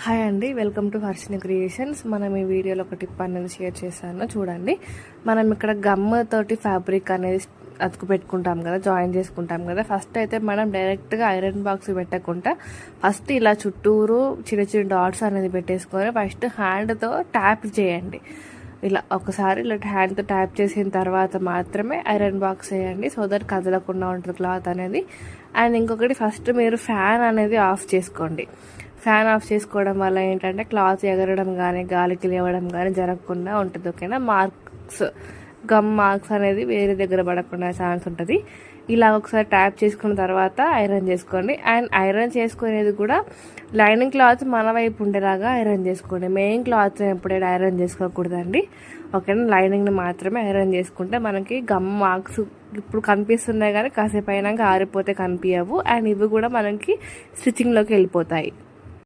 Hi అండి, welcome to Harshini creations. మనం ఈ వీడియోలో ఒక టిప్ అనేది షేర్ చేశాను చూడండి. మనం ఇక్కడ గమ్ తోటి ఫ్యాబ్రిక్ అనేది అతుకు పెట్టుకుంటాం కదా, జాయిన్ చేసుకుంటాం కదా. ఫస్ట్ అయితే మనం డైరెక్ట్గా ఐరన్ బాక్స్ పెట్టకుండా ఫస్ట్ ఇలా చుట్టూరు చిన్న చిన్న డాట్స్ అనేది పెట్టేసుకొని ఫస్ట్ హ్యాండ్తో ట్యాప్ చేయండి. ఇలా ఒకసారి ఇలా హ్యాండ్తో ట్యాప్ చేసిన తర్వాత మాత్రమే ఐరన్ బాక్స్ వేయండి, సో దట్ కదలకుండా ఉంటుంది క్లాత్ అనేది. అండ్ ఇంకొకటి, ఫస్ట్ మీరు ఫ్యాన్ అనేది ఆఫ్ చేసుకోండి. ఫ్యాన్ ఆఫ్ చేసుకోవడం వల్ల ఏంటంటే క్లాత్ ఎగరడం కానీ గాలికి లేవడం కానీ జరగకుండా ఉంటుంది. ఓకేనా? గమ్ మార్క్స్ అనేది వేరే దగ్గర పడకుండా ఛాన్స్ ఉంటుంది. ఇలా ఒకసారి ట్యాప్ చేసుకున్న తర్వాత ఐరన్ చేసుకోండి. అండ్ ఐరన్ చేసుకునేది కూడా లైనింగ్ క్లాత్ మన వైపు ఉండేలాగా ఐరన్ చేసుకోండి. మెయిన్ క్లాత్ ఎప్పుడైనా ఐరన్ చేసుకోకూడదండి. ఓకేనా? లైనింగ్ని మాత్రమే ఐరన్ చేసుకుంటే మనకి గమ్ మార్క్స్ ఇప్పుడు కనిపిస్తున్నాయి కానీ కాసేపు అయినాక ఆరిపోతే కనిపించవు. అండ్ ఇవి కూడా మనకి స్టిచ్చింగ్లోకి వెళ్ళిపోతాయి.